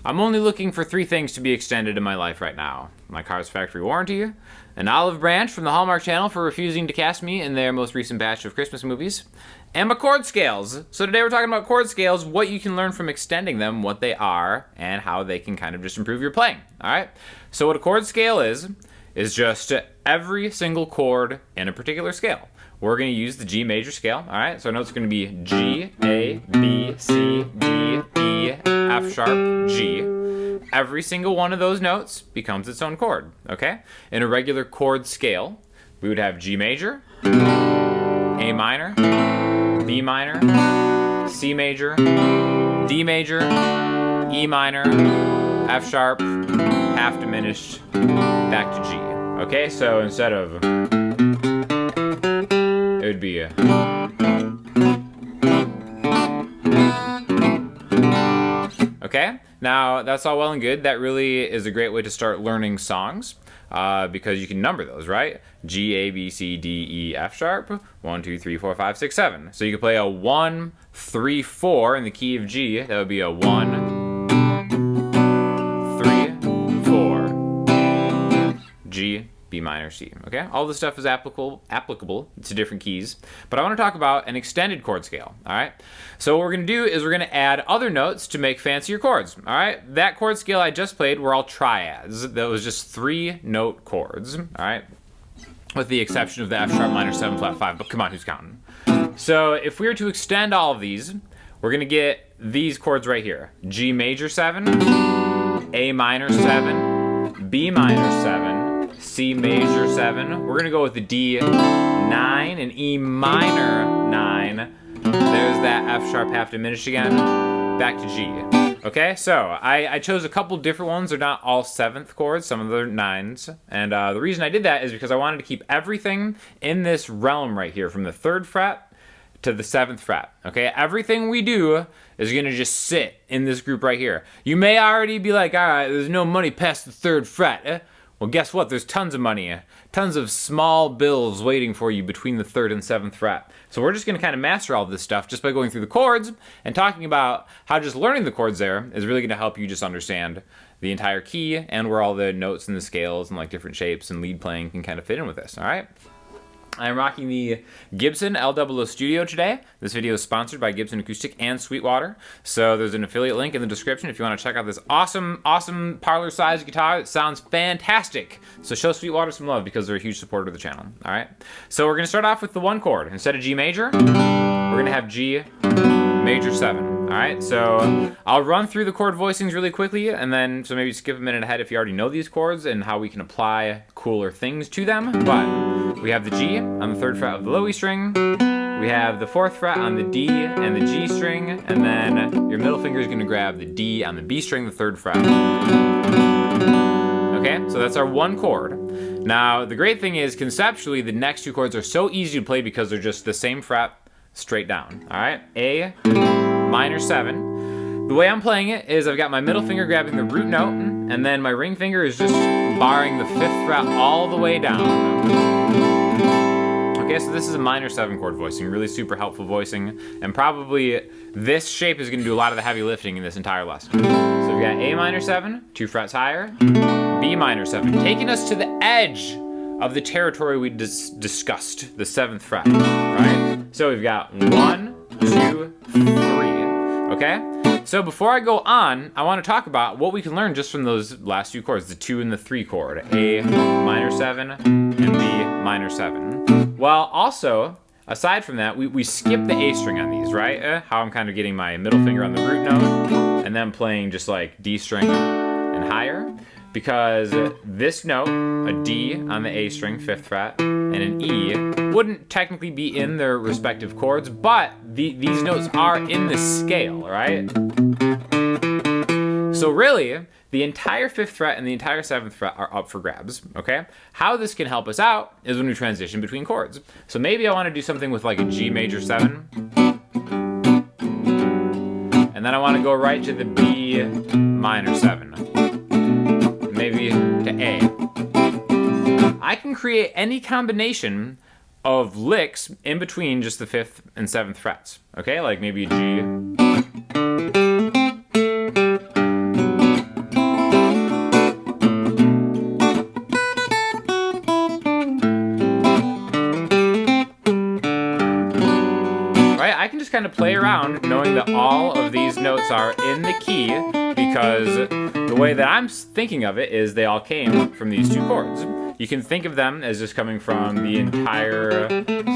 I'm only looking for 3 things to be extended in my life right now. My car's factory warranty, an olive branch from the Hallmark Channel for refusing to cast me in their most recent batch of Christmas movies, and my chord scales. So today we're talking about chord scales, what you can learn from extending them, what they are, and how they can kind of just improve your playing. All right? So what a chord scale is just every single chord in a particular scale. We're going to use the G major scale, all right? So our notes are going to be G, A, B, C, D, E, F sharp, G. Every single one of those notes becomes its own chord, okay? In a regular chord scale, we would have G major, A minor, B minor, C major, D major, E minor, F sharp, half diminished, back to G. Okay, so instead of, it would be okay, now that's all well and good. That really is a great way to start learning songs because you can number those, right? G, A, B, C, D, E, F sharp, 1, 2, 3, 4, 5, 6, 7. So you could play a 1, 3, 4 in the key of G. That would be a 1, 3, 4, G, B minor, C, okay? All this stuff is applicable to different keys, but I want to talk about an extended chord scale, all right? So what we're going to do is we're going to add other notes to make fancier chords, all right? That chord scale I just played were all triads. That was just 3-note chords, all right? With the exception of the F sharp minor 7 flat 5, but come on, who's counting? So if we were to extend all of these, we're going to get these chords right here. G major 7, A minor 7, B minor 7, C major 7. We're going to go with the D 9 and E minor 9. There's that F sharp half diminished again. Back to G. Okay, so I chose a couple different ones. They're not all 7th chords. Some of them are 9s. And the reason I did that is because I wanted to keep everything in this realm right here from the 3rd fret to the 7th fret. Okay, everything we do is going to just sit in this group right here. You may already be like, all right, there's no money past the 3rd fret. Well, guess what? There's tons of money, tons of small bills waiting for you between the 3rd and 7th fret. So we're just going to kind of master all this stuff just by going through the chords and talking about how just learning the chords there is really going to help you just understand the entire key and where all the notes and the scales and like different shapes and lead playing can kind of fit in with this, all right? I'm rocking the Gibson L-00 Studio today. This video is sponsored by Gibson Acoustic and Sweetwater. So there's an affiliate link in the description if you want to check out this awesome parlor-sized guitar. It sounds fantastic. So show Sweetwater some love because they're a huge supporter of the channel. All right. So we're going to start off with the 1 chord. Instead of G major, we're going to have G major 7. All right. So I'll run through the chord voicings really quickly, and then so maybe skip a minute ahead if you already know these chords and how we can apply cooler things to them. But we have the G on the 3rd fret of the low E string. We have the 4th fret on the D and the G string, and then your middle finger is going to grab the D on the B string, the 3rd fret. Okay, so that's our 1 chord. Now, the great thing is, conceptually, the next 2 chords are so easy to play because they're just the same fret straight down. All right, A minor 7. The way I'm playing it is I've got my middle finger grabbing the root note, and then my ring finger is just barring the 5th fret all the way down. Okay, so this is a minor 7 chord voicing, really super helpful voicing, and probably this shape is going to do a lot of the heavy lifting in this entire lesson. So we've got A minor 7, 2 frets higher, B minor 7, taking us to the edge of the territory we discussed, the 7th fret, right? So we've got 1, 2, 3, okay? So before I go on, I want to talk about what we can learn just from those last 2 chords, the 2 and the 3 chord, A minor 7 and B minor 7. Well, also, aside from that, we skip the A string on these, right? How I'm kind of getting my middle finger on the root note and then playing just like D string and higher, because this note, a D on the A string, 5th fret, and an E wouldn't technically be in their respective chords, but these notes are in the scale, right? So really, the entire 5th fret and the entire 7th fret are up for grabs, okay? How this can help us out is when we transition between chords. So maybe I want to do something with like a G major 7, and then I want to go right to the B minor 7, maybe to A. I can create any combination of licks in between just the 5th and 7th frets, okay? Like maybe a G, play around knowing that all of these notes are in the key, because the way that I'm thinking of it is they all came from these two chords. You can think of them as just coming from the entire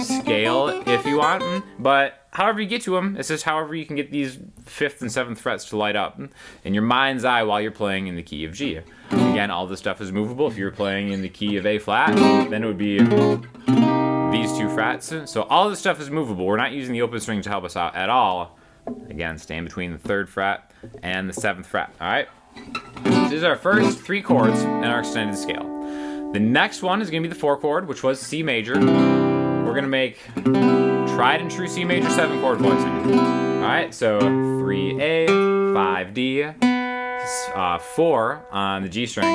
scale if you want, but however you get to them, it's just however you can get these 5th and 7th frets to light up in your mind's eye while you're playing in the key of G. Again, all this stuff is movable. If you're playing in the key of A flat, then it would be these 2 frets. So all this stuff is movable. We're not using the open string to help us out at all. Again, staying between the 3rd fret and the 7th fret, all right? So these are our first 3 chords in our extended scale. The next one is going to be the 4 chord, which was C major. We're going to make tried and true C major 7 chord voicing. All right, so 3A, 5D, 4 on the G string,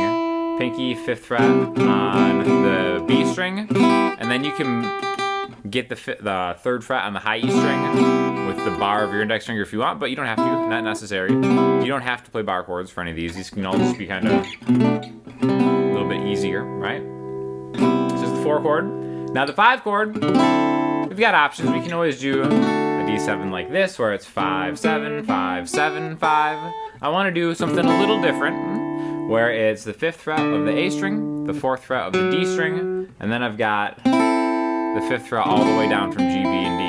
pinky 5th fret on the B string, and then you can get the 3rd fret on the high E string with the bar of your index finger if you want, but you don't have to, not necessary. You don't have to play bar chords for any of these. These can all just be kind of a little bit easier, right? This is the 4 chord. Now the 5 chord, we've got options. We can always do a D7 like this, where it's 5, 7, 5, 7, 5. I want to do something a little different, where it's the 5th fret of the A string, the 4th fret of the D string, and then I've got the 5th fret all the way down from G, B, and D.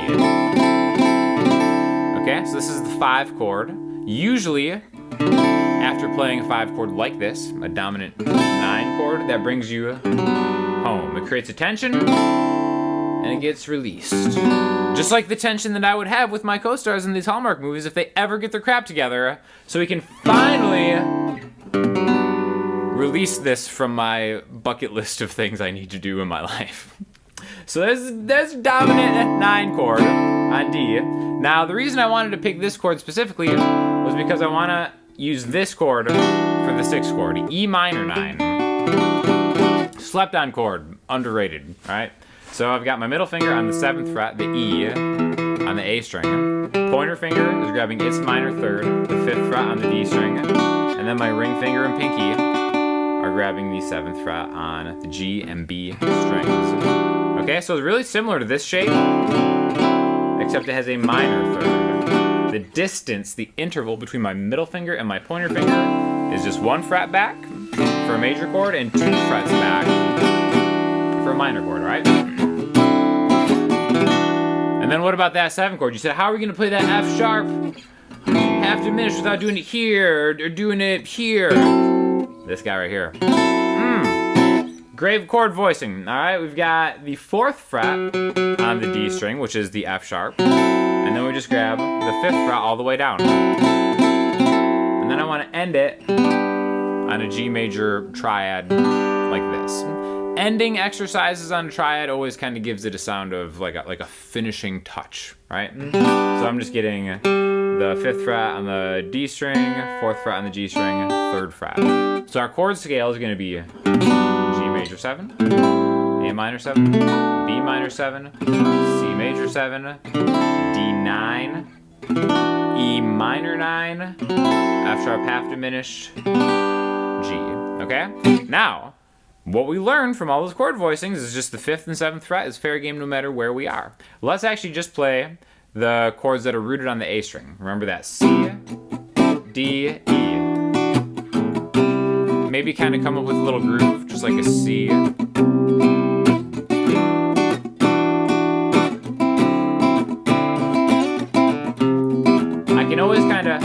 Okay, so this is the 5 chord. Usually, after playing a 5 chord like this, a dominant 9 chord, that brings you home. It creates a tension, and it gets released. Just like the tension that I would have with my co-stars in these Hallmark movies if they ever get their crap together, so we can finally release this from my bucket list of things I need to do in my life. So there's dominant 9 chord on D. Now the reason I wanted to pick this chord specifically was because I want to use this chord for the 6th chord, E minor 9. Slept on chord, underrated, right? So I've got my middle finger on the 7th fret, the E on the A string. Pointer finger is grabbing its minor 3rd, the 5th fret on the D string, and then my ring finger and pinky are grabbing the 7th fret on the G and B strings. Okay, so it's really similar to this shape, except it has a minor 3rd. The distance, the interval between my middle finger and my pointer finger is just 1 fret back for a major chord and 2 frets back for a minor chord, right? And then what about that 7 chord? You said, how are we going to play that F sharp half diminished without doing it here or doing it here? This guy right here. Grave chord voicing. All right, we've got the 4th fret on the D string, which is the F sharp, and then we just grab the 5th fret all the way down. And then I want to end it on a G major triad like this. Ending exercises on a triad always kind of gives it a sound of like a finishing touch, right? So I'm just getting the 5th fret on the D string, 4th fret on the G string, 3rd fret. So our chord scale is going to be G major 7, A minor 7, B minor 7, C major 7, D9, E minor 9, F sharp half diminished, G. Okay? Now, what we learned from all those chord voicings is just the 5th and 7th fret is fair game no matter where we are. Let's actually just play the chords that are rooted on the A string. Remember that C, D, E. Maybe kind of come up with a little groove, just like a C. I can always kind of...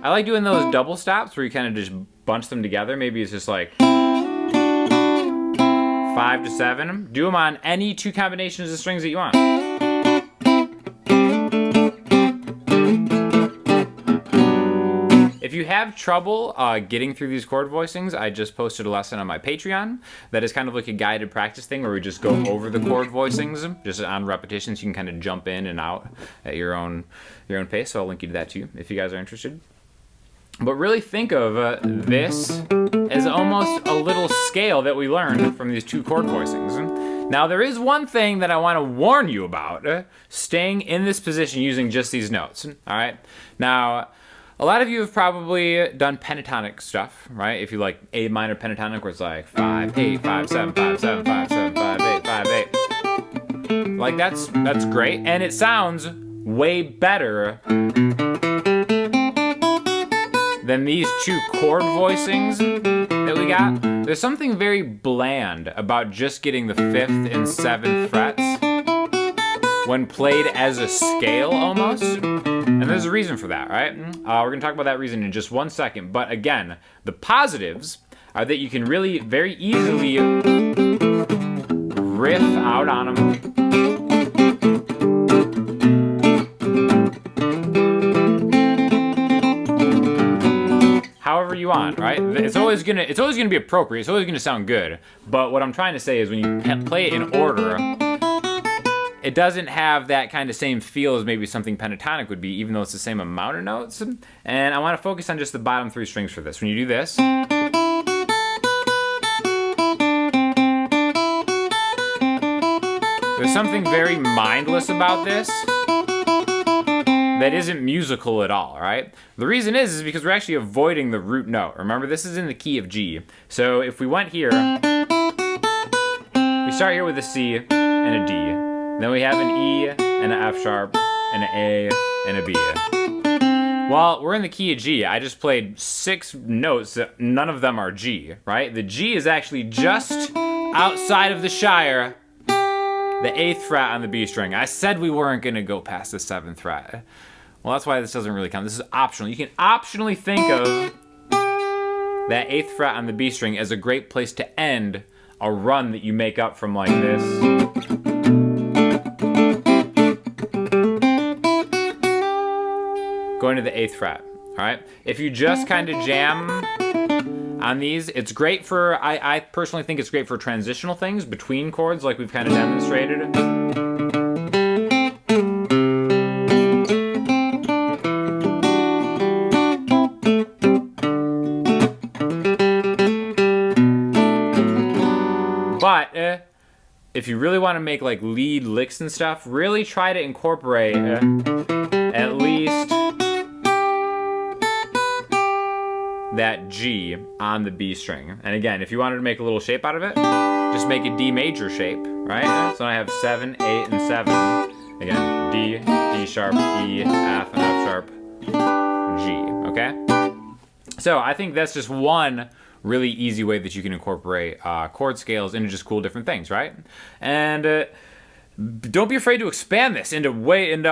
I like doing those double stops where you kind of just bunch them together. Maybe it's just like 5 to 7. Do them on any 2 combinations of strings that you want. If you have trouble getting through these chord voicings, I just posted a lesson on my Patreon that is kind of like a guided practice thing where we just go over the chord voicings just on repetitions. You can kind of jump in and out at your own pace. So I'll link you to that too if you guys are interested. But really think of this as almost a little scale that we learned from these 2 chord voicings. Now there is one thing that I want to warn you about, staying in this position using just these notes. All right. Now, A lot of you have probably done pentatonic stuff, right? If you like A minor pentatonic, where it's like 5, 8, 5, 7, 5, 7, 5, 7, 5, 8, 5, 8. Like that's great, and it sounds way better than these two chord voicings that we got. There's something very bland about just getting the 5th and 7th frets when played as a scale almost. And there's a reason for that, right? We're gonna talk about that reason in just one second. But again, the positives are that you can really very easily riff out on them. However you want, right? It's always gonna be appropriate. It's always gonna sound good. But what I'm trying to say is when you play it in order, it doesn't have that kind of same feel as maybe something pentatonic would be, even though it's the same amount of notes. And I want to focus on just the bottom 3 strings for this. When you do this, there's something very mindless about this that isn't musical at all, right? The reason is because we're actually avoiding the root note. Remember, this is in the key of G. So if we went here, we start here with a C and a D. Then we have an E and an F sharp and an A and a B. Well, we're in the key of G. I just played 6 notes that none of them are G, right? The G is actually just outside of the shire, the 8th fret on the B string. I said we weren't gonna go past the 7th fret. Well, that's why this doesn't really count. This is optional. You can optionally think of that 8th fret on the B string as a great place to end a run that you make up from like this. Going to the 8th fret, all right? If you just kind of jam on these, it's great for, I personally think it's great for transitional things between chords like we've kind of demonstrated. But if you really want to make like lead licks and stuff, really try to incorporate at least that G on the B string. And again, if you wanted to make a little shape out of it, just make a D major shape, right? So I have 7, 8, and 7. Again, D, D sharp, E, F, and F sharp, G, okay? So I think that's just one really easy way that you can incorporate chord scales into just cool different things, right? And don't be afraid to expand this into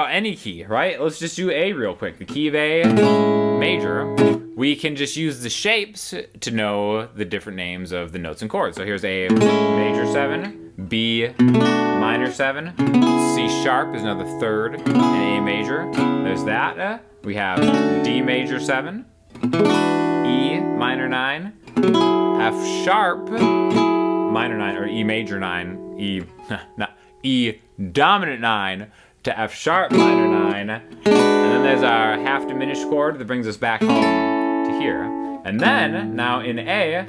any key, right? Let's just do A real quick. The key of A major. We can just use the shapes to know the different names of the notes and chords. So here's A major 7, B minor 7, C sharp is another 3rd, and A major. There's that. We have D major 7, E minor 9, F sharp minor 9, or E major 9, E dominant 9 to F sharp minor 9. And then there's our half diminished chord that brings us back home to here. And then, now in A,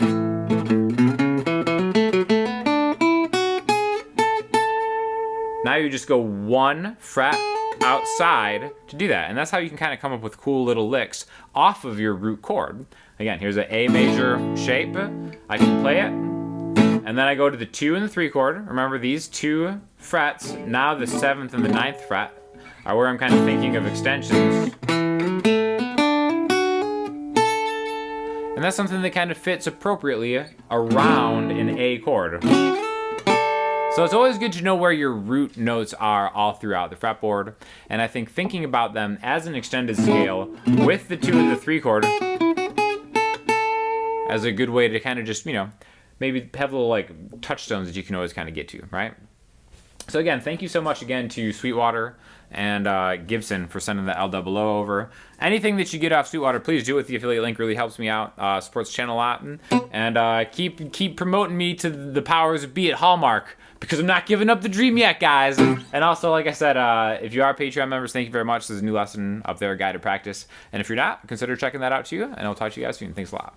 now you just go 1 fret outside to do that. And that's how you can kind of come up with cool little licks off of your root chord. Again, here's an A major shape. I can play it. And then I go to the 2 and the 3 chord. Remember these 2 frets, now the 7th and the 9th fret, are where I'm kind of thinking of extensions. And that's something that kind of fits appropriately around an A chord. So it's always good to know where your root notes are all throughout the fretboard. And I think thinking about them as an extended scale with the 2 and the 3 chord as a good way to kind of just, maybe have little like touchstones that you can always kind of get to, right? So again, thank you so much again to Sweetwater and Gibson for sending the L-00 over. Anything that you get off Sweetwater, please do it with the affiliate link. Really helps me out, supports the channel a lot, and keep promoting me to the powers of be at Hallmark, because I'm not giving up the dream yet, guys. And also, like I said, if you are Patreon members, thank you very much. There's a new lesson up there, guided practice. And if you're not, consider checking that out too. And I'll talk to you guys soon. Thanks a lot.